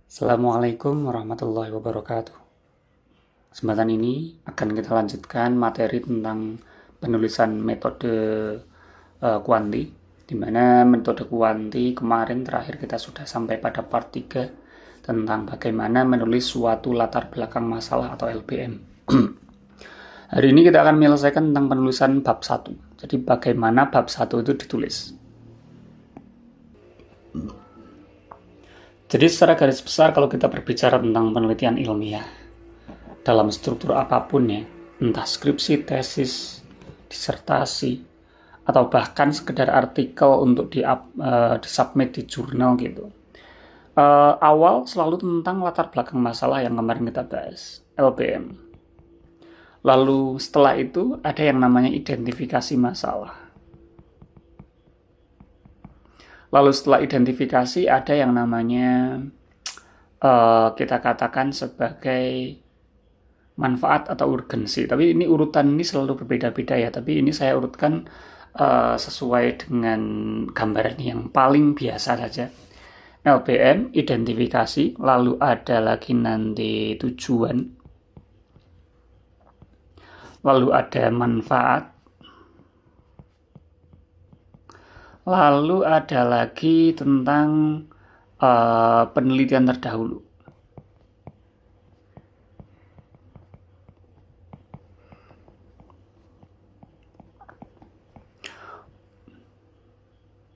Assalamualaikum warahmatullahi wabarakatuh. Kesempatan ini akan kita lanjutkan materi tentang penulisan metode kuanti, di mana metode kuanti kemarin terakhir kita sudah sampai pada part 3 tentang bagaimana menulis suatu latar belakang masalah atau LBM. Hari ini kita akan menyelesaikan tentang penulisan bab 1. Jadi bagaimana bab 1 itu ditulis. Jadi secara garis besar kalau kita berbicara tentang penelitian ilmiah dalam struktur apapun ya, entah skripsi, tesis, disertasi, atau bahkan sekedar artikel untuk disubmit di jurnal gitu. Awal selalu tentang latar belakang masalah yang kemarin kita bahas, LBM. Lalu setelah itu ada yang namanya identifikasi masalah. Lalu setelah identifikasi ada yang namanya kita katakan sebagai manfaat atau urgensi. Tapi ini urutan ini selalu berbeda-beda ya. Tapi ini saya urutkan sesuai dengan gambaran yang paling biasa saja. LBM, identifikasi, lalu ada lagi nanti tujuan, lalu ada manfaat, lalu ada lagi tentang penelitian terdahulu.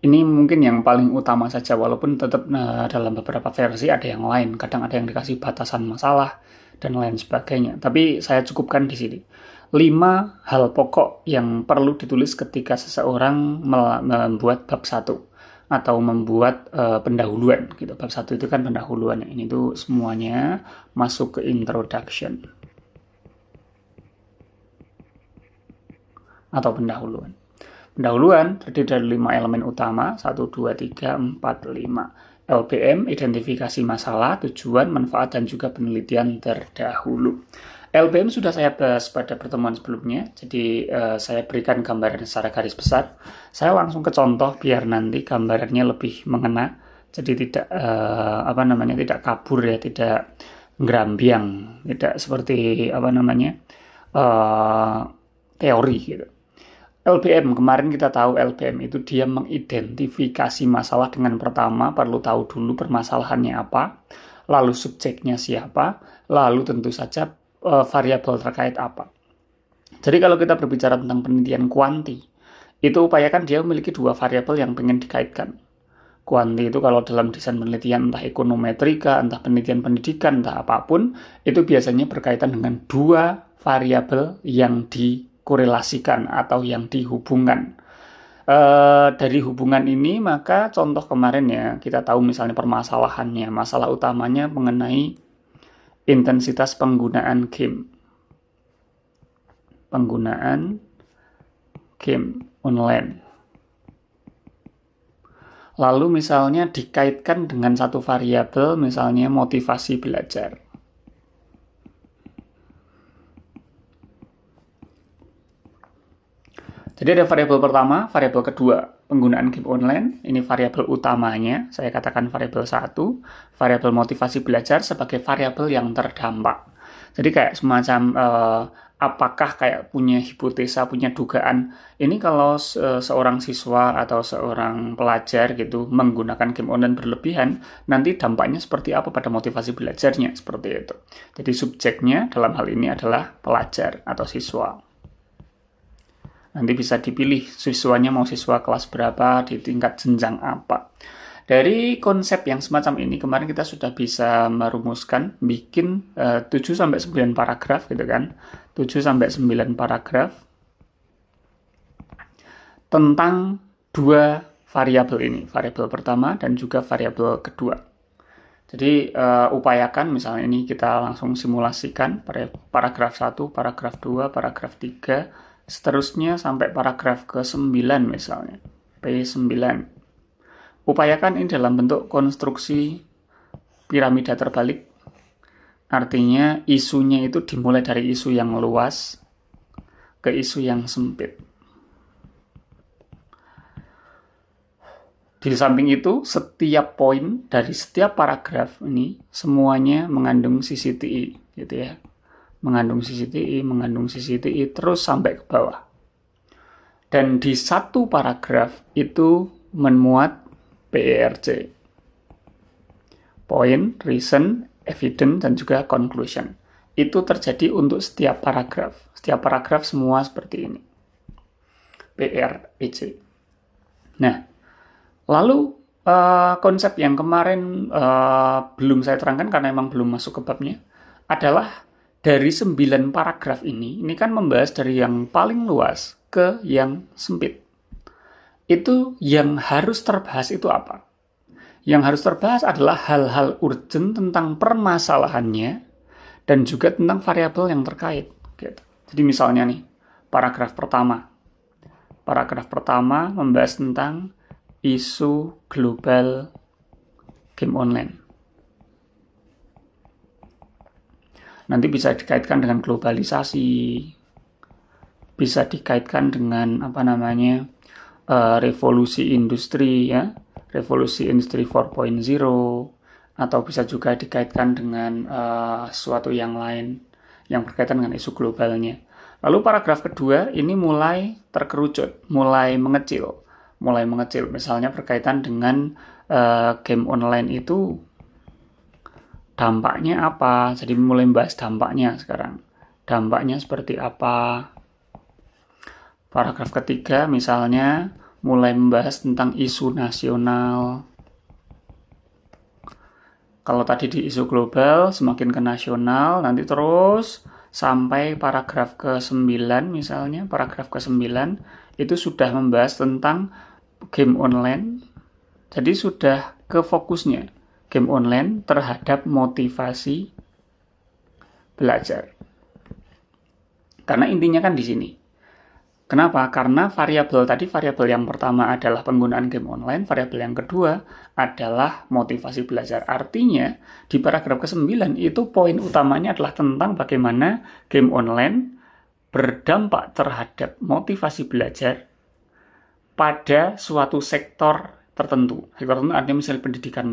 Ini mungkin yang paling utama saja, walaupun tetap dalam beberapa versi ada yang lain. Kadang ada yang dikasih batasan masalah dan lain sebagainya. Tapi saya cukupkan di sini. 5 hal pokok yang perlu ditulis ketika seseorang membuat bab 1 atau membuat pendahuluan gitu. Bab 1 itu kan pendahuluan. Ini tuh semuanya masuk ke introduction atau pendahuluan. Pendahuluan terdiri dari 5 elemen utama, 1, 2, 3, 4, 5. LBM, identifikasi masalah, tujuan, manfaat, dan juga penelitian terdahulu. LBM sudah saya bahas pada pertemuan sebelumnya, jadi saya berikan gambaran secara garis besar. Saya langsung ke contoh biar nanti gambarannya lebih mengena, jadi tidak tidak kabur ya, tidak ngerambiang, tidak seperti teori gitu. LBM, kemarin kita tahu LBM itu dia mengidentifikasi masalah dengan pertama perlu tahu dulu permasalahannya apa, lalu subjeknya siapa, lalu tentu saja variabel terkait apa. Jadi kalau kita berbicara tentang penelitian kuanti, itu upayakan dia memiliki 2 variabel yang pengen dikaitkan. Kuanti itu kalau dalam desain penelitian entah ekonometrika, entah penelitian pendidikan, entah apapun, itu biasanya berkaitan dengan 2 variabel yang dikorelasikan atau yang dihubungkan. Dari hubungan ini maka contoh kemarin ya kita tahu misalnya permasalahannya, masalah utamanya mengenai intensitas penggunaan game online. Lalu misalnya dikaitkan dengan satu variabel misalnya motivasi belajar. Jadi ada variabel pertama, variabel kedua, penggunaan game online. Ini variabel utamanya, saya katakan variabel 1. Variabel motivasi belajar sebagai variabel yang terdampak. Jadi kayak semacam apakah kayak punya hipotesa, punya dugaan. Ini kalau seorang siswa atau seorang pelajar gitu menggunakan game online berlebihan, nanti dampaknya seperti apa pada motivasi belajarnya, seperti itu. Jadi subjeknya dalam hal ini adalah pelajar atau siswa. Nanti bisa dipilih siswanya mau siswa kelas berapa, di tingkat jenjang apa. Dari konsep yang semacam ini, kemarin kita sudah bisa merumuskan, bikin 7-9 paragraf gitu kan. 7-9 paragraf tentang 2 variabel ini. Variabel pertama dan juga variabel kedua. Jadi upayakan misalnya ini kita langsung simulasikan paragraf 1, paragraf 2, paragraf 3, seterusnya sampai paragraf ke-9 misalnya, P9. Upayakan ini dalam bentuk konstruksi piramida terbalik. Artinya isunya itu dimulai dari isu yang luas ke isu yang sempit. Di samping itu, setiap poin dari setiap paragraf ini semuanya mengandung CCTI, gitu ya. Mengandung CCTI, terus sampai ke bawah. Dan di satu paragraf itu memuat PERC. Point, reason, evidence, dan juga conclusion. Itu terjadi untuk setiap paragraf. Setiap paragraf semua seperti ini. PERC. Nah, lalu konsep yang kemarin belum saya terangkan karena memang belum masuk ke babnya, adalah dari 9 paragraf ini kan membahas dari yang paling luas ke yang sempit. Itu yang harus terbahas itu apa? Yang harus terbahas adalah hal-hal urgent tentang permasalahannya dan juga tentang variabel yang terkait. Gitu. Jadi misalnya nih, paragraf pertama. Paragraf pertama membahas tentang isu global game online. Nanti bisa dikaitkan dengan globalisasi, bisa dikaitkan dengan revolusi industri ya, revolusi industri 4.0, atau bisa juga dikaitkan dengan sesuatu yang lain yang berkaitan dengan isu globalnya. Lalu paragraf kedua ini mulai terkerucut, mulai mengecil. Misalnya berkaitan dengan game online itu dampaknya apa. Jadi mulai membahas dampaknya sekarang. Dampaknya seperti apa. Paragraf ketiga misalnya mulai membahas tentang isu nasional. Kalau tadi di isu global semakin ke nasional, nanti terus sampai paragraf ke-9 misalnya. Paragraf ke-9 itu sudah membahas tentang game online. Jadi sudah ke fokusnya game online terhadap motivasi belajar. Karena intinya kan di sini. Kenapa? Karena variabel yang pertama adalah penggunaan game online, variabel yang kedua adalah motivasi belajar. Artinya, di paragraf ke-9 itu poin utamanya adalah tentang bagaimana game online berdampak terhadap motivasi belajar pada suatu sektor tertentu. Sektor tertentu artinya misalnya pendidikan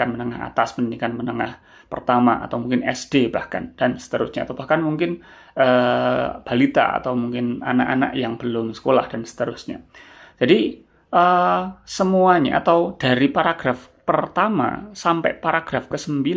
menengah atas, pendidikan menengah pertama, atau mungkin SD bahkan, dan seterusnya. Atau bahkan mungkin balita, atau mungkin anak-anak yang belum sekolah, dan seterusnya. Jadi, semuanya, atau dari paragraf pertama sampai paragraf ke-9,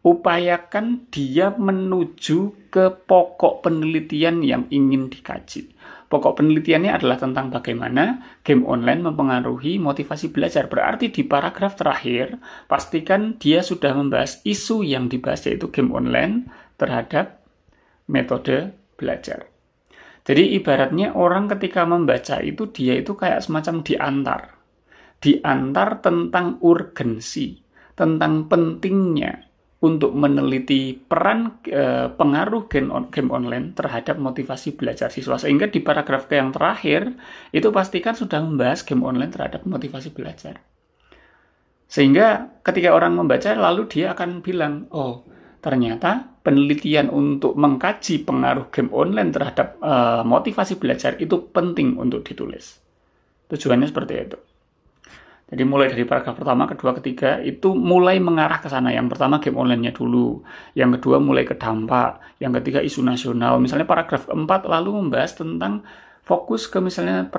upayakan dia menuju ke pokok penelitian yang ingin dikaji. Pokok penelitiannya adalah tentang bagaimana game online mempengaruhi motivasi belajar. Berarti di paragraf terakhir, pastikan dia sudah membahas isu yang dibahas, yaitu game online terhadap metode belajar. Jadi ibaratnya orang ketika membaca itu, dia itu kayak semacam diantar tentang urgensi, tentang pentingnya untuk meneliti peran pengaruh game online terhadap motivasi belajar siswa. Sehingga di paragraf yang terakhir, itu pastikan sudah membahas game online terhadap motivasi belajar. Sehingga ketika orang membaca, lalu dia akan bilang, oh ternyata penelitian untuk mengkaji pengaruh game online terhadap motivasi belajar itu penting untuk ditulis. Tujuannya seperti itu. Jadi mulai dari paragraf pertama, kedua, ketiga, itu mulai mengarah ke sana. Yang pertama game online-nya dulu. Yang kedua mulai ke dampak. Yang ketiga isu nasional. Misalnya paragraf 4 lalu membahas tentang fokus ke misalnya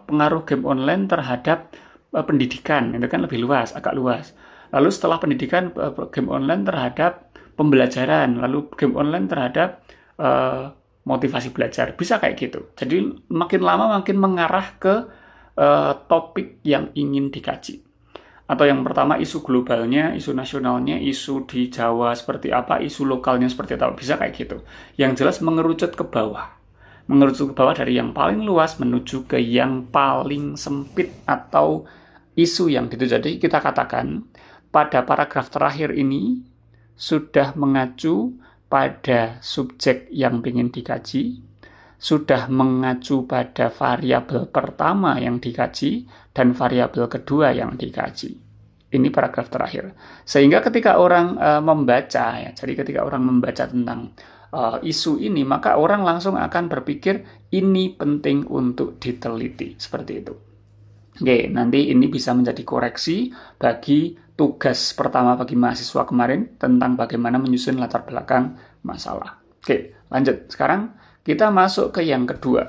pengaruh game online terhadap pendidikan. Itu kan lebih luas, agak luas. Lalu setelah pendidikan, game online terhadap pembelajaran. Lalu game online terhadap motivasi belajar. Bisa kayak gitu. Jadi makin lama makin mengarah ke topik yang ingin dikaji. Atau yang pertama isu globalnya, isu nasionalnya, isu di Jawa seperti apa, isu lokalnya seperti apa, bisa kayak gitu. Yang jelas mengerucut ke bawah. Mengerucut ke bawah dari yang paling luas menuju ke yang paling sempit atau isu yang itu. Jadi kita katakan pada paragraf terakhir ini sudah mengacu pada subjek yang ingin dikaji, sudah mengacu pada variabel pertama yang dikaji dan variabel kedua yang dikaji. Ini paragraf terakhir. Sehingga ketika orang membaca, jadi ketika orang membaca tentang isu ini, maka orang langsung akan berpikir ini penting untuk diteliti. Seperti itu. Oke, nanti ini bisa menjadi koreksi bagi tugas pertama bagi mahasiswa kemarin tentang bagaimana menyusun latar belakang masalah. Oke, lanjut. Sekarang kita masuk ke yang kedua.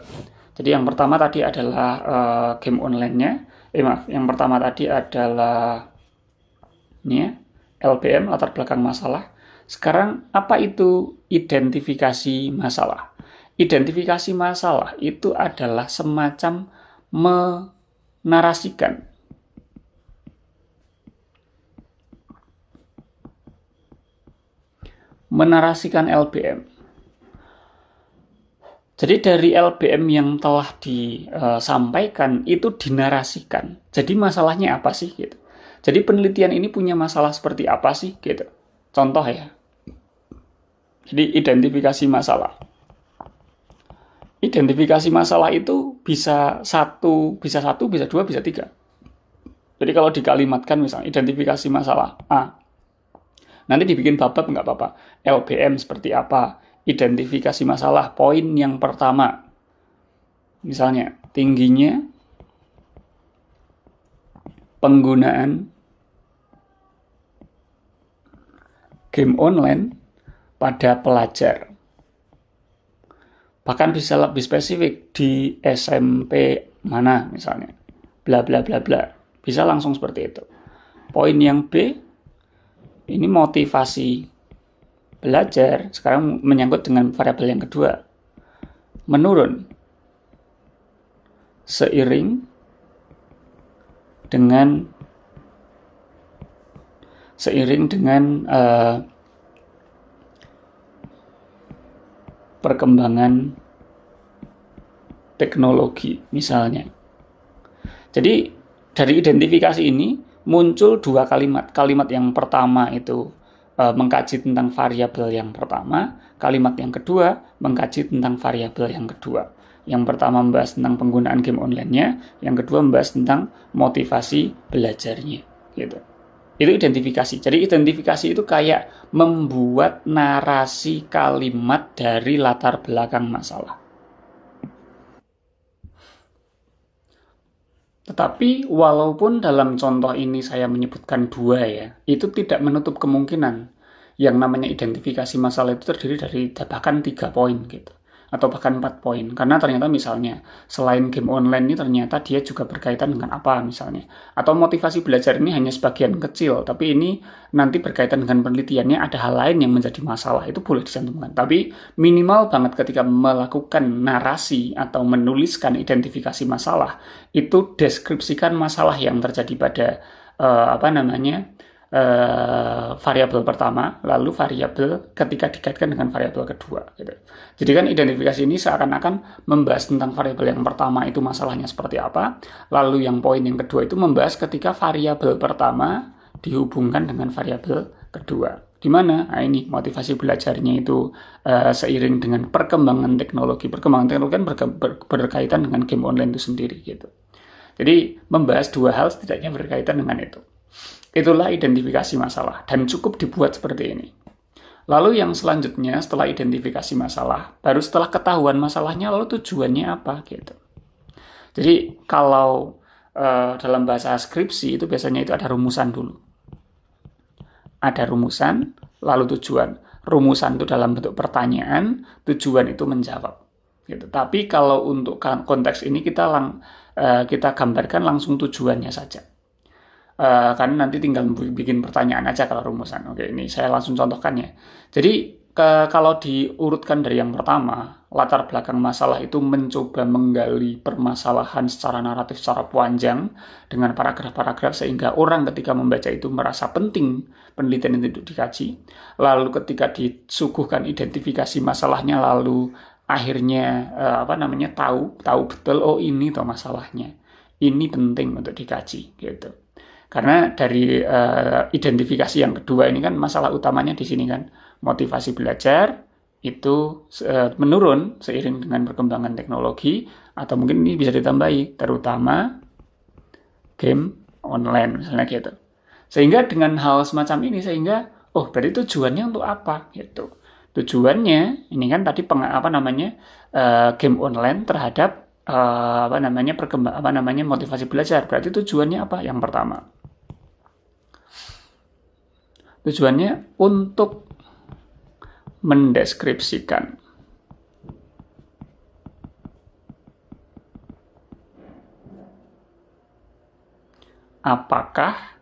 Jadi yang pertama tadi adalah game online-nya. Yang pertama tadi adalah ini ya, LBM, latar belakang masalah. Sekarang apa itu identifikasi masalah? Identifikasi masalah itu adalah semacam menarasikan LBM. Jadi dari LBM yang telah disampaikan itu dinarasikan. Jadi masalahnya apa sih gitu. Jadi penelitian ini punya masalah seperti apa sih gitu. Contoh ya. Jadi identifikasi masalah. Identifikasi masalah itu bisa satu, bisa dua, bisa tiga. Jadi kalau dikalimatkan misalnya identifikasi masalah A, nanti dibikin bab nggak apa-apa. LBM seperti apa? Identifikasi masalah poin yang pertama. Misalnya tingginya penggunaan game online pada pelajar. Bahkan bisa lebih spesifik di SMP mana misalnya. Bla bla bla bla. Bisa langsung seperti itu. Poin yang B, ini motivasi belajar. Sekarang menyangkut dengan variabel yang kedua. Menurun seiring dengan perkembangan teknologi misalnya. Jadi dari identifikasi ini muncul dua kalimat. Kalimat yang pertama itu mengkaji tentang variabel yang pertama, kalimat yang kedua mengkaji tentang variabel yang kedua. Yang pertama membahas tentang penggunaan game online-nya, yang kedua membahas tentang motivasi belajarnya, gitu. Itu identifikasi. Jadi identifikasi itu kayak membuat narasi kalimat dari latar belakang masalah. Tetapi walaupun dalam contoh ini saya menyebutkan dua ya, itu tidak menutup kemungkinan yang namanya identifikasi masalah itu terdiri dari bahkan 3 poin gitu. Atau bahkan 4 poin. Karena ternyata misalnya selain game online ini ternyata dia juga berkaitan dengan apa misalnya. Atau motivasi belajar ini hanya sebagian kecil, tapi ini nanti berkaitan dengan penelitiannya ada hal lain yang menjadi masalah. Itu boleh dicantumkan. Tapi minimal banget ketika melakukan narasi atau menuliskan identifikasi masalah, itu deskripsikan masalah yang terjadi pada variabel pertama, lalu variabel ketika dikaitkan dengan variabel kedua. Gitu. Jadi kan identifikasi ini seakan-akan membahas tentang variabel yang pertama itu masalahnya seperti apa, lalu yang poin yang kedua itu membahas ketika variabel pertama dihubungkan dengan variabel kedua. Di mana? Nah ini motivasi belajarnya itu seiring dengan perkembangan teknologi. Perkembangan teknologi kan berkaitan dengan game online itu sendiri. Gitu. Jadi membahas dua hal setidaknya berkaitan dengan itu. Itulah identifikasi masalah dan cukup dibuat seperti ini. Lalu yang selanjutnya setelah identifikasi masalah, baru setelah ketahuan masalahnya lalu tujuannya apa gitu. Jadi kalau dalam bahasa skripsi itu biasanya itu ada rumusan dulu. Ada rumusan, lalu tujuan. Rumusan itu dalam bentuk pertanyaan, tujuan itu menjawab. Gitu. Tapi kalau untuk konteks ini kita gambarkan langsung tujuannya saja. Karena nanti tinggal bikin pertanyaan aja kalau rumusan. Oke, ini saya langsung contohkan ya. Jadi kalau diurutkan dari yang pertama, latar belakang masalah itu mencoba menggali permasalahan secara naratif, secara panjang dengan paragraf-paragraf sehingga orang ketika membaca itu merasa penting penelitian itu dikaji. Lalu ketika disuguhkan identifikasi masalahnya, lalu akhirnya tahu betul oh ini toh masalahnya. Ini penting untuk dikaji gitu. Karena dari identifikasi yang kedua ini kan masalah utamanya di sini kan motivasi belajar itu menurun seiring dengan perkembangan teknologi atau mungkin ini bisa ditambahi terutama game online misalnya gitu. Sehingga dengan hal semacam ini berarti tujuannya untuk apa gitu. Tujuannya ini kan tadi game online terhadap motivasi belajar. Berarti tujuannya apa? Yang pertama, tujuannya untuk mendeskripsikan apakah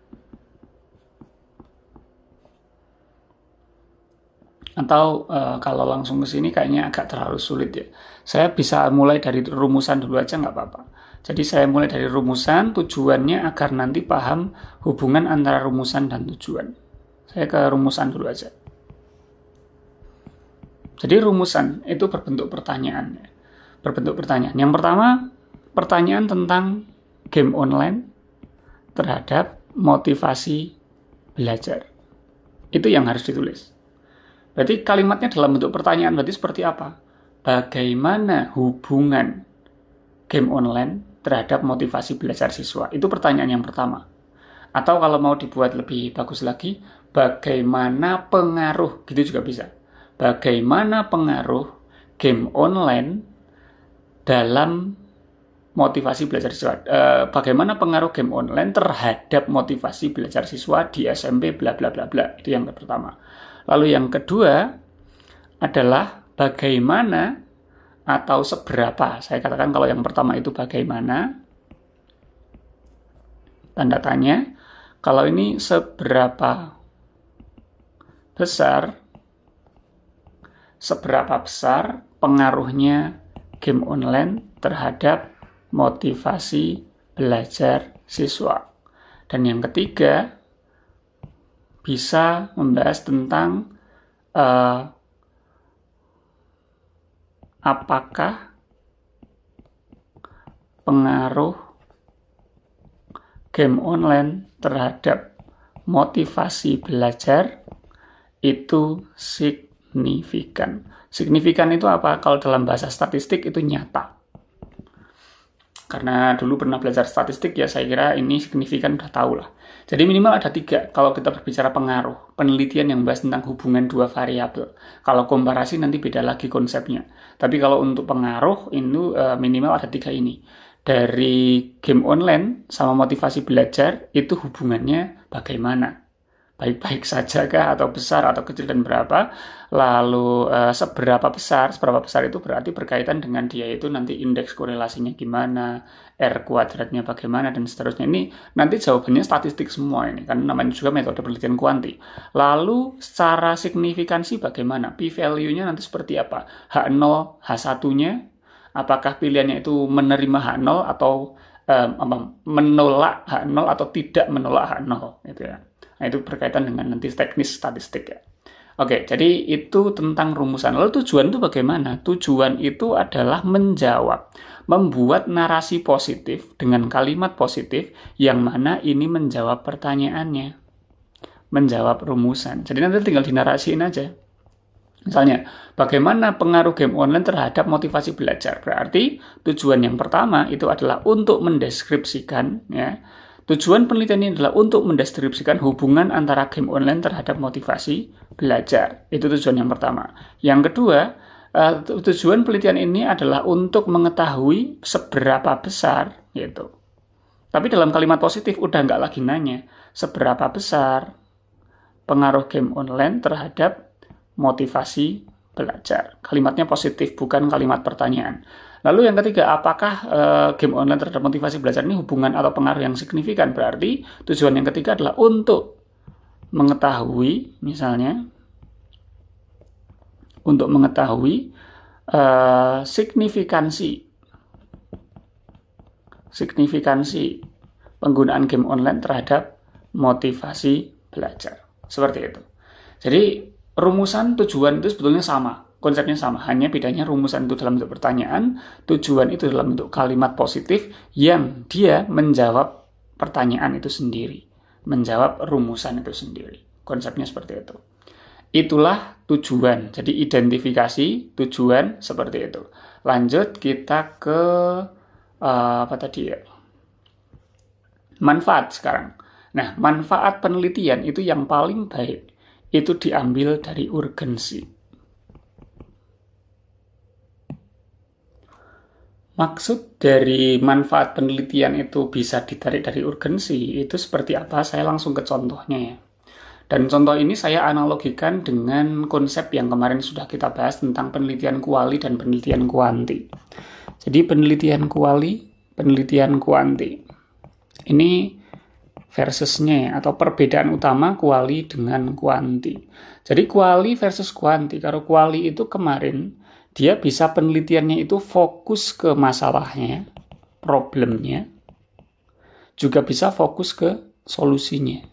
atau kalau langsung ke sini kayaknya agak terlalu sulit ya. Saya bisa mulai dari rumusan dulu aja nggak apa-apa. Jadi saya mulai dari rumusan, tujuannya agar nanti paham hubungan antara rumusan dan tujuan. Saya ke rumusan dulu aja. Jadi rumusan itu berbentuk pertanyaan. Berbentuk pertanyaan. Yang pertama, pertanyaan tentang game online terhadap motivasi belajar. Itu yang harus ditulis. Berarti kalimatnya dalam bentuk pertanyaan, berarti seperti apa? Bagaimana hubungan game online terhadap motivasi belajar siswa? Itu pertanyaan yang pertama. Atau kalau mau dibuat lebih bagus lagi, bagaimana pengaruh, gitu juga bisa. Bagaimana pengaruh game online dalam motivasi belajar siswa? Bagaimana pengaruh game online terhadap motivasi belajar siswa di SMP bla bla bla bla. Itu yang pertama. Lalu yang kedua adalah bagaimana atau seberapa. Saya katakan kalau yang pertama itu bagaimana, tanda tanya. Kalau ini seberapa besar pengaruhnya game online terhadap motivasi belajar siswa. Dan yang ketiga, bisa membahas tentang apakah pengaruh game online terhadap motivasi belajar itu signifikan. Signifikan itu apa? Kalau dalam bahasa statistik itu nyata. Karena dulu pernah belajar statistik ya, saya kira ini signifikan udah tahu lah. Jadi minimal ada 3 kalau kita berbicara pengaruh. Penelitian yang membahas tentang hubungan 2 variabel. Kalau komparasi nanti beda lagi konsepnya. Tapi kalau untuk pengaruh itu minimal ada 3 ini. Dari game online sama motivasi belajar itu hubungannya bagaimana? Baik-baik saja kah, atau besar atau kecil dan berapa? Lalu seberapa besar itu berarti berkaitan dengan dia itu nanti indeks korelasinya gimana, R kuadratnya bagaimana, dan seterusnya. Ini nanti jawabannya statistik semua ini, kan namanya juga metode penelitian kuanti. Lalu secara signifikansi bagaimana? P-value-nya nanti seperti apa? H0, H1-nya, apakah pilihannya itu menerima H0 atau menolak H0 atau tidak menolak H0 gitu ya. Nah, itu berkaitan dengan nanti teknis statistik ya. Oke, jadi itu tentang rumusan. Lalu tujuan itu bagaimana? Tujuan itu adalah menjawab, membuat narasi positif dengan kalimat positif yang mana ini menjawab pertanyaannya, menjawab rumusan. Jadi nanti tinggal dinarasiin aja. Misalnya, bagaimana pengaruh game online terhadap motivasi belajar? Berarti tujuan yang pertama itu adalah untuk mendeskripsikan ya. Tujuan penelitian ini adalah untuk mendeskripsikan hubungan antara game online terhadap motivasi belajar. Itu tujuan yang pertama. Yang kedua, tujuan penelitian ini adalah untuk mengetahui seberapa besar, gitu. Tapi dalam kalimat positif udah nggak lagi nanya seberapa besar pengaruh game online terhadap motivasi belajar. Kalimatnya positif, bukan kalimat pertanyaan. Lalu yang ketiga, apakah game online terhadap motivasi belajar ini hubungan atau pengaruh yang signifikan? Berarti tujuan yang ketiga adalah untuk mengetahui, misalnya, untuk mengetahui signifikansi penggunaan game online terhadap motivasi belajar. Seperti itu. Jadi rumusan tujuan itu sebetulnya sama. Konsepnya sama, hanya bedanya rumusan itu dalam bentuk pertanyaan, tujuan itu dalam bentuk kalimat positif yang dia menjawab pertanyaan itu sendiri, menjawab rumusan itu sendiri. Konsepnya seperti itu. Itulah tujuan, jadi identifikasi tujuan seperti itu. Lanjut kita ke manfaat sekarang. Nah, manfaat penelitian itu yang paling baik, itu diambil dari urgensi. Maksud dari manfaat penelitian itu bisa ditarik dari urgensi, itu seperti apa? Saya langsung ke contohnya ya. Dan contoh ini saya analogikan dengan konsep yang kemarin sudah kita bahas tentang penelitian kuali dan penelitian kuanti. Jadi penelitian kuali, penelitian kuanti. Ini versusnya atau perbedaan utama kuali dengan kuanti. Jadi kuali versus kuanti. Kalau kuali itu kemarin dia bisa penelitiannya itu fokus ke masalahnya, problemnya, juga bisa fokus ke solusinya.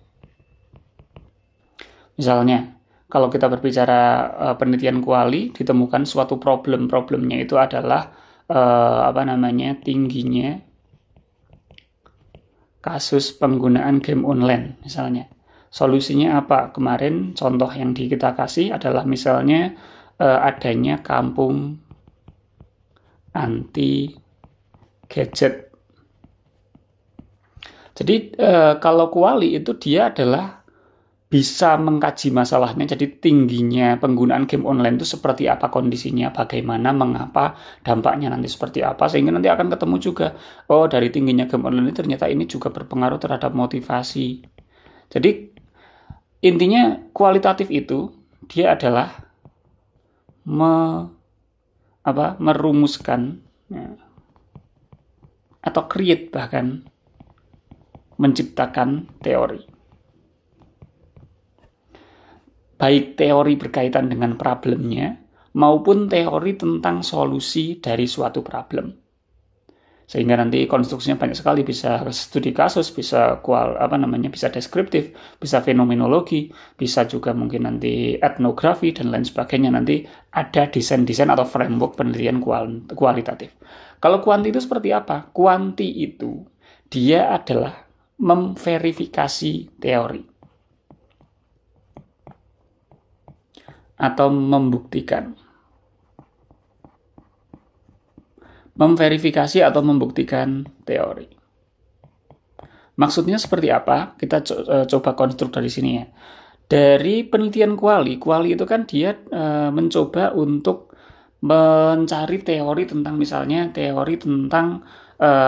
Misalnya, kalau kita berbicara penelitian kuali, ditemukan suatu problemnya itu adalah tingginya kasus penggunaan game online, misalnya. Solusinya apa? Kemarin contoh yang kita kasih adalah misalnya adanya kampung anti gadget. Jadi kalau kuali itu dia adalah bisa mengkaji masalahnya, jadi tingginya penggunaan game online itu seperti apa kondisinya, bagaimana, mengapa, dampaknya nanti seperti apa, sehingga nanti akan ketemu juga, oh dari tingginya game online ini ternyata ini juga berpengaruh terhadap motivasi. Jadi intinya kualitatif itu dia adalah merumuskan ya, atau create bahkan menciptakan teori. Baik teori berkaitan dengan problemnya maupun teori tentang solusi dari suatu problem. Sehingga nanti konstruksinya banyak sekali, bisa studi kasus, bisa bisa deskriptif, bisa fenomenologi, bisa juga mungkin nanti etnografi dan lain sebagainya. Nanti ada desain-desain atau framework penelitian kualitatif. Kalau kuanti itu seperti apa? Kuanti itu dia adalah memverifikasi teori atau membuktikan. Memverifikasi atau membuktikan teori. Maksudnya seperti apa? Kita coba konstruk dari sini ya. Dari penelitian kuali itu kan dia mencoba untuk mencari teori tentang misalnya teori tentang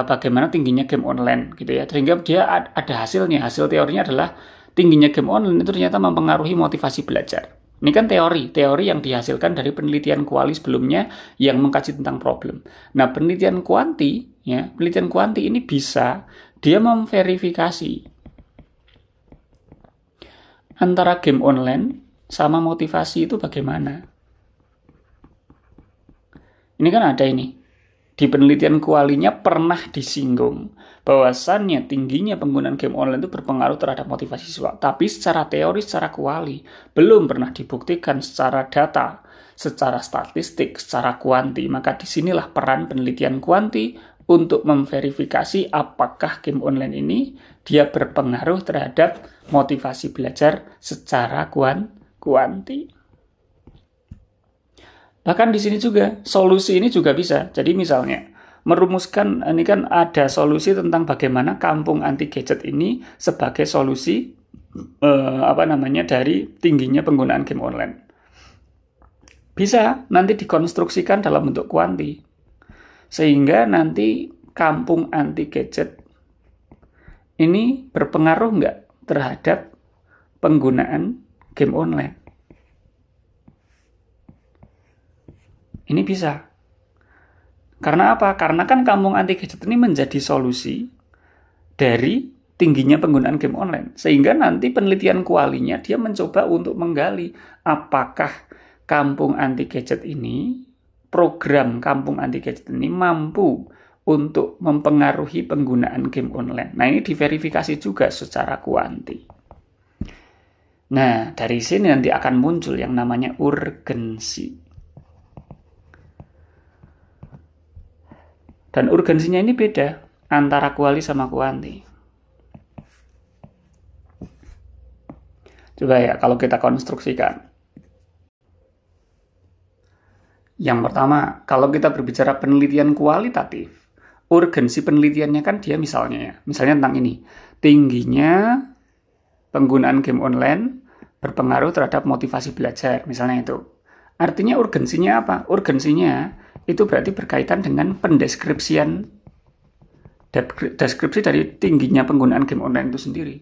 bagaimana tingginya game online gitu ya. Sehingga dia ada hasilnya. Hasil teorinya adalah tingginya game online itu ternyata mempengaruhi motivasi belajar. Ini kan teori yang dihasilkan dari penelitian kuali sebelumnya yang mengkaji tentang problem. Nah, penelitian kuanti ini bisa dia memverifikasi antara game online sama motivasi itu bagaimana. Ini kan ada ini. Di penelitian kualinya pernah disinggung bahwasannya tingginya penggunaan game online itu berpengaruh terhadap motivasi siswa. Tapi secara teori, secara kuali, belum pernah dibuktikan secara data, secara statistik, secara kuanti. Maka disinilah peran penelitian kuanti untuk memverifikasi apakah game online ini dia berpengaruh terhadap motivasi belajar secara kuanti. Bahkan di sini juga, solusi ini juga bisa. Jadi misalnya, merumuskan, ini kan ada solusi tentang bagaimana kampung anti gadget ini sebagai solusi dari tingginya penggunaan game online. Bisa nanti dikonstruksikan dalam bentuk kuanti. Sehingga nanti kampung anti gadget ini berpengaruh nggak terhadap penggunaan game online. Ini bisa. Karena apa? Karena kan kampung anti gadget ini menjadi solusi dari tingginya penggunaan game online. Sehingga nanti penelitian kualinya dia mencoba untuk menggali apakah kampung anti gadget ini, program kampung anti gadget ini mampu untuk mempengaruhi penggunaan game online. Nah, ini diverifikasi juga secara kuanti. Nah, dari sini nanti akan muncul yang namanya urgensi. Dan urgensinya ini beda antara kuali sama kuanti. Coba ya, kalau kita konstruksikan. Yang pertama, kalau kita berbicara penelitian kualitatif, urgensi penelitiannya kan dia misalnya tentang ini. Tingginya penggunaan game online berpengaruh terhadap motivasi belajar, misalnya itu. Artinya urgensinya apa? Urgensinya itu berarti berkaitan dengan pendeskripsian deskripsi dari tingginya penggunaan game online itu sendiri.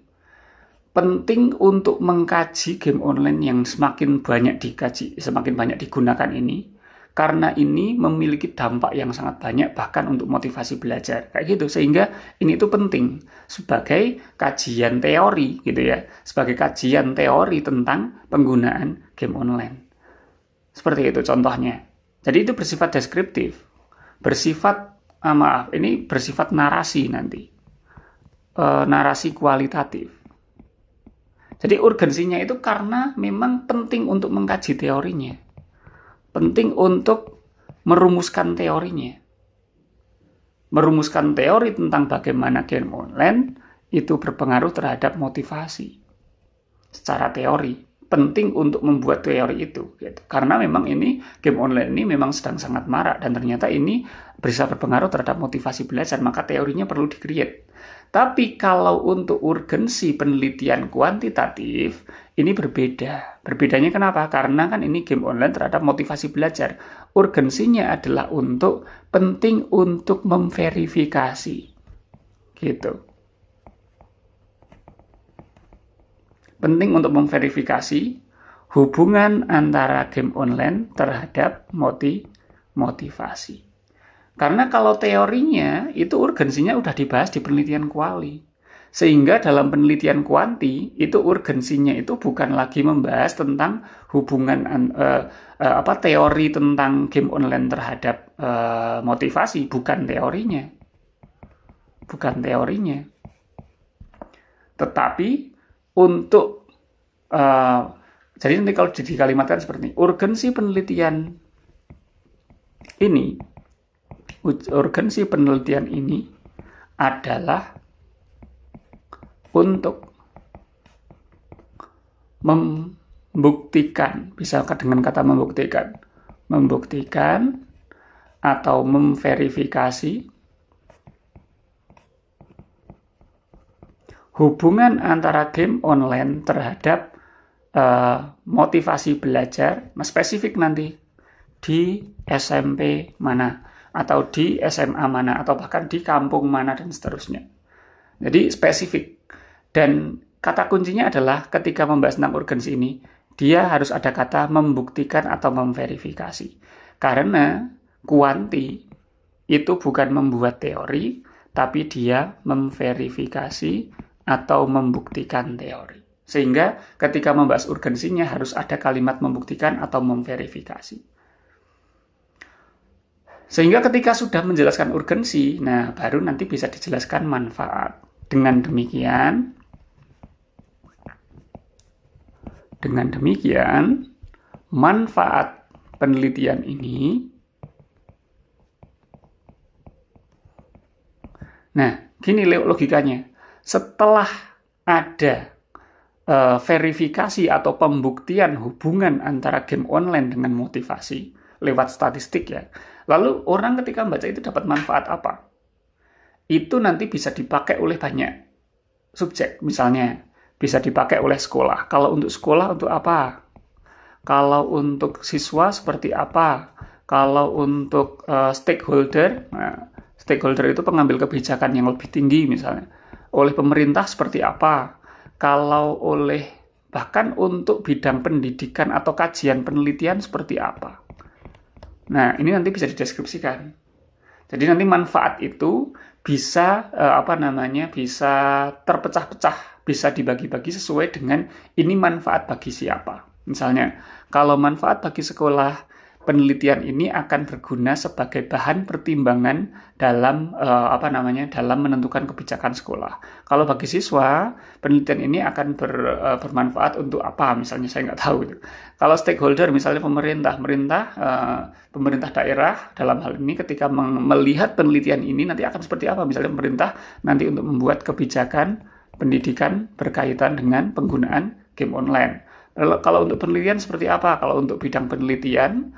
Penting untuk mengkaji game online yang semakin banyak dikaji, semakin banyak digunakan ini, karena ini memiliki dampak yang sangat banyak bahkan untuk motivasi belajar kayak gitu, sehingga ini itu penting sebagai kajian teori gitu ya, sebagai kajian teori tentang penggunaan game online. Seperti itu contohnya. Jadi itu bersifat deskriptif, ini bersifat narasi nanti, narasi kualitatif. Jadi urgensinya itu karena memang penting untuk mengkaji teorinya. Penting untuk merumuskan teorinya. Merumuskan teori tentang bagaimana game online itu berpengaruh terhadap motivasi. Secara teori, penting untuk membuat teori itu. Gitu. Karena memang ini, game online ini memang sedang sangat marak. Dan ternyata ini bisa berpengaruh terhadap motivasi belajar. Maka teorinya perlu di-create. Tapi kalau untuk urgensi penelitian kuantitatif, ini berbeda. Berbedanya kenapa? Karena kan ini game online terhadap motivasi belajar. Urgensinya adalah penting untuk memverifikasi. Gitu. Penting untuk memverifikasi hubungan antara game online terhadap motivasi. Karena kalau teorinya itu urgensinya udah dibahas di penelitian kuali. Sehingga dalam penelitian kuanti itu urgensinya itu bukan lagi membahas tentang hubungan teori tentang game online terhadap motivasi, bukan teorinya. Bukan teorinya. Tetapi untuk jadi nanti kalau dikalimatkan seperti ini, urgensi penelitian ini adalah untuk membuktikan, misalkan dengan kata membuktikan atau memverifikasi hubungan antara game online terhadap motivasi belajar, spesifik nanti di SMP mana, atau di SMA mana, atau bahkan di kampung mana, dan seterusnya. Jadi spesifik. Dan kata kuncinya adalah ketika membahas tentang urgensi ini, dia harus ada kata membuktikan atau memverifikasi. Karena kuanti itu bukan membuat teori, tapi dia memverifikasi atau membuktikan teori. Sehingga ketika membahas urgensinya harus ada kalimat membuktikan atau memverifikasi. Sehingga ketika sudah menjelaskan urgensi, nah baru nanti bisa dijelaskan manfaat. Dengan demikian, manfaat penelitian ini, nah gini logikanya, setelah ada verifikasi atau pembuktian hubungan antara game online dengan motivasi lewat statistik ya, lalu orang ketika membaca itu dapat manfaat apa? Itu nanti bisa dipakai oleh banyak subjek. Misalnya, bisa dipakai oleh sekolah. Kalau untuk sekolah, untuk apa? Kalau untuk siswa, seperti apa? Kalau untuk stakeholder, stakeholder itu pengambil kebijakan yang lebih tinggi misalnya. Oleh pemerintah, seperti apa? Kalau bahkan untuk bidang pendidikan atau kajian penelitian, seperti apa? Nah, ini nanti bisa dideskripsikan. Jadi nanti manfaat itu bisa bisa terpecah-pecah, bisa dibagi-bagi sesuai dengan ini manfaat bagi siapa. Misalnya, kalau manfaat bagi sekolah, penelitian ini akan berguna sebagai bahan pertimbangan dalam dalam menentukan kebijakan sekolah. Kalau bagi siswa, penelitian ini akan bermanfaat untuk apa? Misalnya saya nggak tahu. Kalau stakeholder, misalnya pemerintah daerah dalam hal ini ketika melihat penelitian ini nanti akan seperti apa? Misalnya pemerintah nanti untuk membuat kebijakan pendidikan berkaitan dengan penggunaan game online. Kalau untuk penelitian seperti apa? Kalau untuk bidang penelitian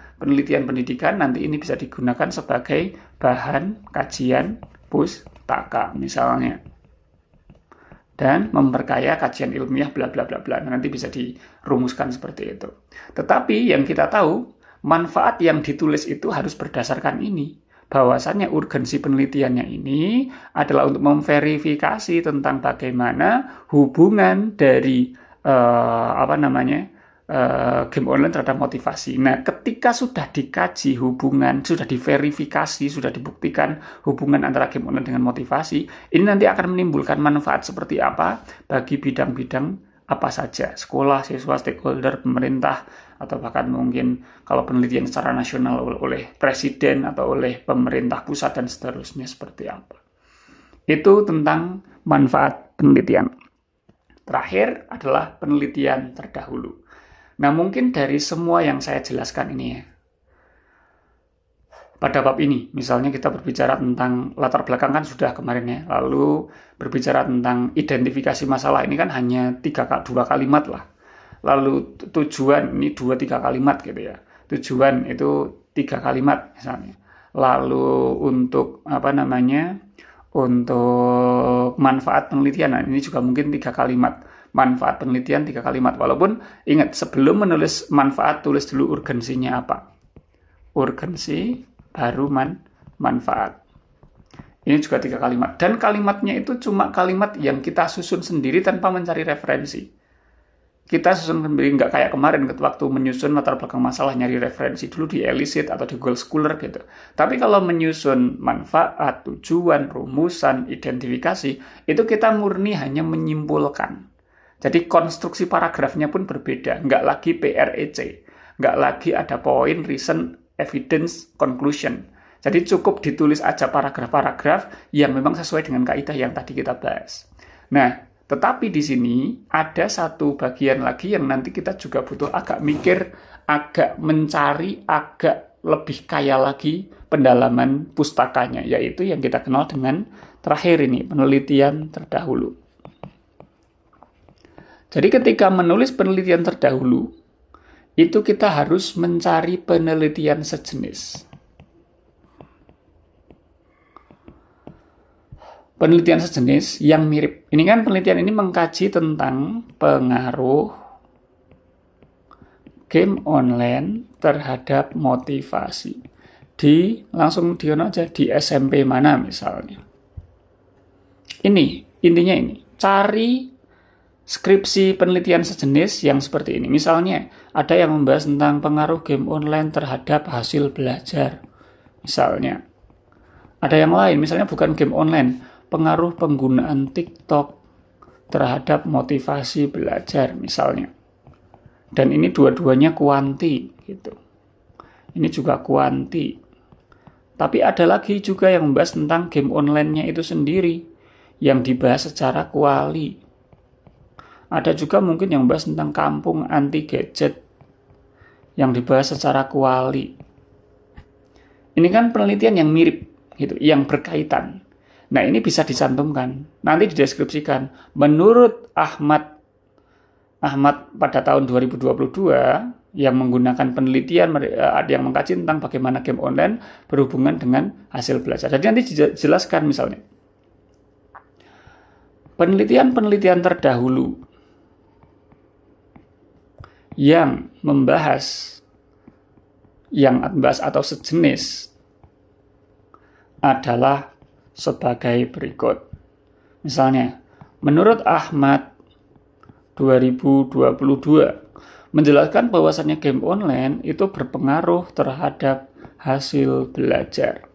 pendidikan, nanti ini bisa digunakan sebagai bahan kajian pustaka misalnya. Dan memperkaya kajian ilmiah bla bla bla bla. Nanti bisa dirumuskan seperti itu. Tetapi yang kita tahu, manfaat yang ditulis itu harus berdasarkan ini. Bahwasannya urgensi penelitiannya ini adalah untuk memverifikasi tentang bagaimana hubungan dari game online terhadap motivasi. Nah, ketika sudah dikaji hubungan, sudah diverifikasi, sudah dibuktikan hubungan antara game online dengan motivasi, ini nanti akan menimbulkan manfaat seperti apa bagi bidang-bidang apa saja, sekolah, siswa, stakeholder, pemerintah, atau bahkan mungkin kalau penelitian secara nasional oleh presiden atau oleh pemerintah pusat dan seterusnya seperti apa. Itu tentang manfaat penelitian. Terakhir adalah penelitian terdahulu. Nah, mungkin dari semua yang saya jelaskan ini ya, pada bab ini, misalnya kita berbicara tentang latar belakang kan sudah kemarin ya, lalu berbicara tentang identifikasi masalah ini kan hanya 2 kalimat lah. Lalu tujuan ini 2-3 kalimat gitu ya. Tujuan itu 3 kalimat misalnya. Lalu untuk untuk manfaat penelitian, nah ini juga mungkin 3 kalimat. Manfaat penelitian 3 kalimat. Walaupun ingat, sebelum menulis manfaat, tulis dulu urgensinya apa. Urgensi baru manfaat. Ini juga 3 kalimat. Dan kalimatnya itu cuma kalimat yang kita susun sendiri tanpa mencari referensi. Kita susun sendiri, nggak kayak kemarin waktu menyusun latar belakang masalah nyari referensi dulu di Elicit atau di Google Scholar gitu. Tapi kalau menyusun manfaat, tujuan, rumusan, identifikasi, itu kita murni hanya menyimpulkan. Jadi konstruksi paragrafnya pun berbeda, nggak lagi PREC, nggak lagi ada point, reason, evidence, conclusion. Jadi cukup ditulis aja paragraf-paragraf yang memang sesuai dengan kaidah yang tadi kita bahas. Nah, tetapi di sini ada satu bagian lagi yang nanti kita juga butuh agak mikir, agak mencari, agak lebih kaya lagi pendalaman pustakanya, yaitu yang kita kenal dengan terakhir ini, penelitian terdahulu. Jadi ketika menulis penelitian terdahulu, itu kita harus mencari penelitian sejenis. Penelitian sejenis yang mirip. Ini kan penelitian ini mengkaji tentang pengaruh game online terhadap motivasi. Langsung aja di SMP mana misalnya. Intinya ini. Cari skripsi penelitian sejenis yang seperti ini. Misalnya, ada yang membahas tentang pengaruh game online terhadap hasil belajar. Misalnya, ada yang lain, misalnya bukan game online, pengaruh penggunaan TikTok terhadap motivasi belajar, misalnya. Dan ini dua-duanya kuanti, gitu. Ini juga kuanti. Tapi ada lagi juga yang membahas tentang game online-nya itu sendiri, yang dibahas secara kuali. Ada juga mungkin yang membahas tentang kampung anti gadget yang dibahas secara kuali. Ini kan penelitian yang mirip gitu, yang berkaitan. Nah, ini bisa dicantumkan, nanti dideskripsikan. Menurut Ahmad pada tahun 2022 yang menggunakan penelitian ada yang mengkaji tentang bagaimana game online berhubungan dengan hasil belajar. Jadi nanti dijelaskan misalnya penelitian terdahulu yang membahas atau sejenis adalah sebagai berikut. Misalnya, menurut Ahmad 2022 menjelaskan bahwasannya game online itu berpengaruh terhadap hasil belajar.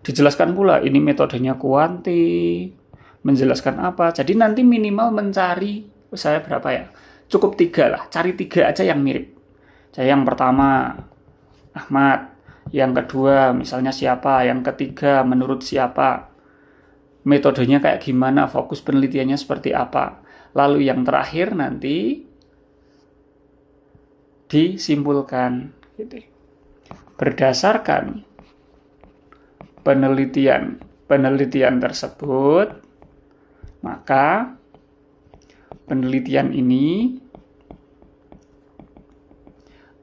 Dijelaskan pula ini metodenya kuanti, menjelaskan apa. Jadi nanti minimal mencari, saya berapa ya? Cukup 3 lah, cari 3 aja yang mirip. Jadi yang pertama Ahmad, yang kedua misalnya siapa, yang ketiga menurut siapa, metodenya kayak gimana, fokus penelitiannya seperti apa. Lalu yang terakhir nanti disimpulkan gitu. Berdasarkan penelitian tersebut, maka penelitian ini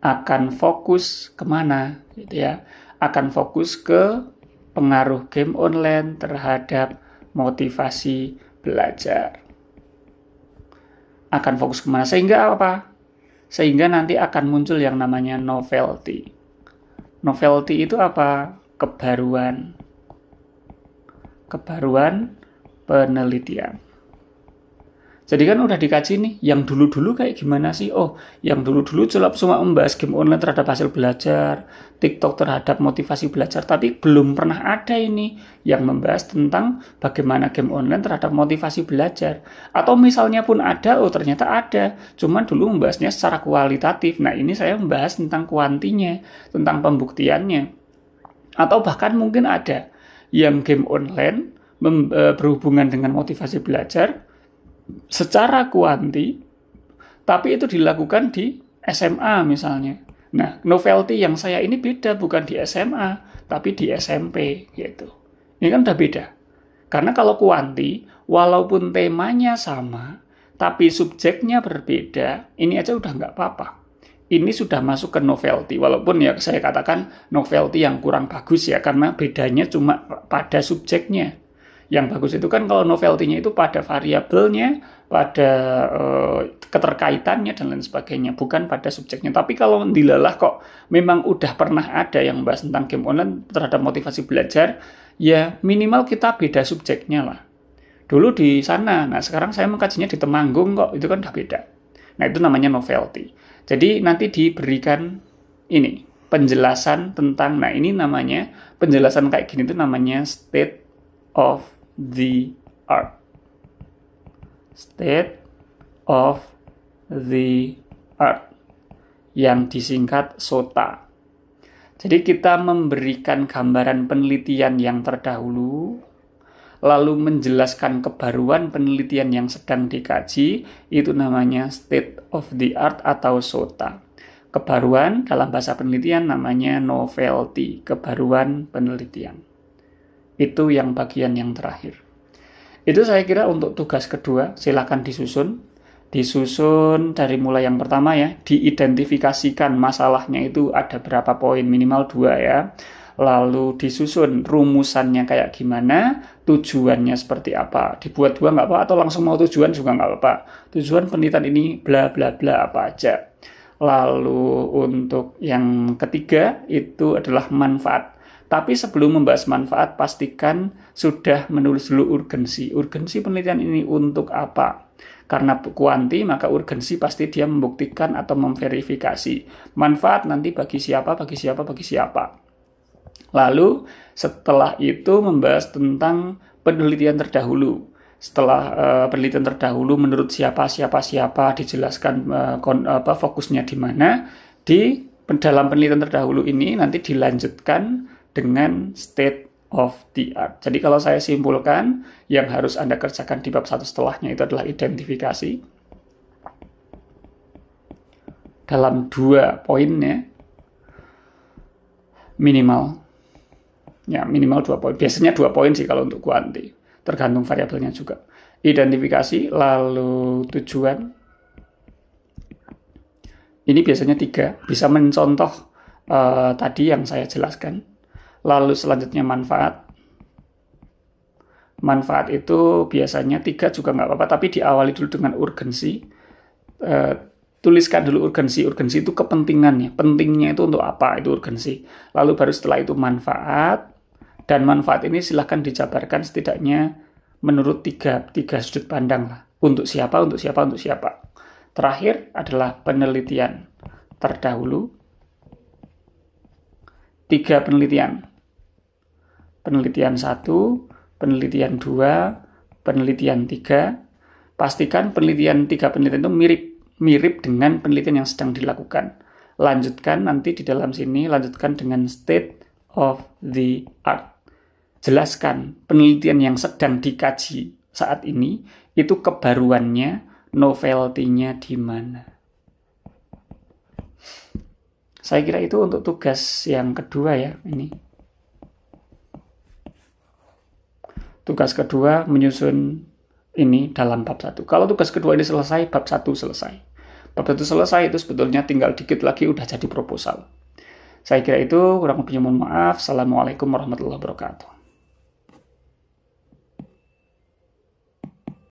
akan fokus kemana gitu ya, akan fokus ke pengaruh game online terhadap motivasi belajar. Akan fokus kemana, sehingga apa? sehingga nanti akan muncul yang namanya novelty. Novelty itu apa? Kebaruan penelitian. Jadi kan udah dikaji nih, yang dulu-dulu kayak gimana sih? Oh, yang dulu-dulu cuma membahas game online terhadap hasil belajar, TikTok terhadap motivasi belajar, tapi belum pernah ada ini yang membahas tentang bagaimana game online terhadap motivasi belajar. Atau misalnya pun ada, oh ternyata ada, cuman dulu membahasnya secara kualitatif. Nah, ini saya membahas tentang kuantinya, tentang pembuktiannya. Atau bahkan mungkin ada yang game online berhubungan dengan motivasi belajar, secara kuanti, tapi itu dilakukan di SMA misalnya. Nah, novelty yang saya ini beda, bukan di SMA, tapi di SMP gitu. Ini kan udah beda. Karena kalau kuanti, walaupun temanya sama, tapi subjeknya berbeda, ini aja udah nggak apa-apa. Ini sudah masuk ke novelty, walaupun ya saya katakan novelty yang kurang bagus ya, karena bedanya cuma pada subjeknya. Yang bagus itu kan kalau novelty-nya itu pada variabelnya, pada keterkaitannya dan lain sebagainya, bukan pada subjeknya. Tapi kalau dilalah kok memang udah pernah ada yang bahas tentang game online terhadap motivasi belajar, ya minimal kita beda subjeknya lah. Dulu di sana, nah sekarang saya mengkajinya di Temanggung kok, itu kan udah beda. Nah itu namanya novelty. Jadi nanti diberikan ini, penjelasan tentang, nah ini namanya, penjelasan kayak gini itu namanya state of the art. State of the art yang disingkat SOTA. Jadi kita memberikan gambaran penelitian yang terdahulu, lalu menjelaskan kebaruan penelitian yang sedang dikaji, itu namanya state of the art atau SOTA. Kebaruan dalam bahasa penelitian namanya novelty, kebaruan penelitian. Itu yang bagian yang terakhir. Itu saya kira untuk tugas kedua, silakan disusun. Disusun dari mulai yang pertama ya, diidentifikasikan masalahnya itu ada berapa poin, minimal 2 ya. Lalu disusun rumusannya kayak gimana, tujuannya seperti apa. Dibuat 2 nggak apa, atau langsung mau tujuan juga nggak apa. Tujuan penelitian ini bla bla bla apa aja. Lalu untuk yang ketiga itu adalah manfaat. Tapi sebelum membahas manfaat, pastikan sudah menulis dulu urgensi. Urgensi penelitian ini untuk apa? Karena kuanti, maka urgensi pasti dia membuktikan atau memverifikasi. Manfaat nanti bagi siapa, bagi siapa, bagi siapa. Lalu setelah itu membahas tentang penelitian terdahulu. Setelah penelitian terdahulu menurut siapa, dijelaskan fokusnya di mana. Di dalam penelitian terdahulu ini nanti dilanjutkan dengan state of the art. Jadi kalau saya simpulkan, yang harus Anda kerjakan di bab 1 setelahnya itu adalah identifikasi. Dalam 2 poinnya, minimal 2 poin. Biasanya 2 poin sih kalau untuk kuanti. Tergantung variabelnya juga. Identifikasi, lalu tujuan. Ini biasanya 3. Bisa mencontoh tadi yang saya jelaskan. Lalu selanjutnya manfaat. Manfaat itu biasanya 3 juga nggak apa-apa, tapi diawali dulu dengan urgensi. Tuliskan dulu urgensi. Urgensi itu kepentingannya. Pentingnya itu untuk apa? Itu urgensi. Lalu baru setelah itu manfaat. Dan manfaat ini silahkan dijabarkan setidaknya menurut 3 sudut pandang lah. Untuk siapa, untuk siapa, untuk siapa. Terakhir adalah penelitian terdahulu. 3 penelitian. Penelitian 1, penelitian 2, penelitian 3. Pastikan penelitian 3 penelitian itu mirip dengan penelitian yang sedang dilakukan. Lanjutkan nanti di dalam sini, lanjutkan dengan state of the art. Jelaskan penelitian yang sedang dikaji saat ini, itu kebaruannya, novelty-nya di mana. Saya kira itu untuk tugas yang kedua ya, ini. Tugas kedua menyusun ini dalam bab 1. Kalau tugas kedua ini selesai, bab 1 selesai. Bab 1 selesai, itu sebetulnya tinggal dikit lagi udah jadi proposal. Saya kira itu, kurang lebihnya mohon maaf. Assalamualaikum warahmatullahi wabarakatuh.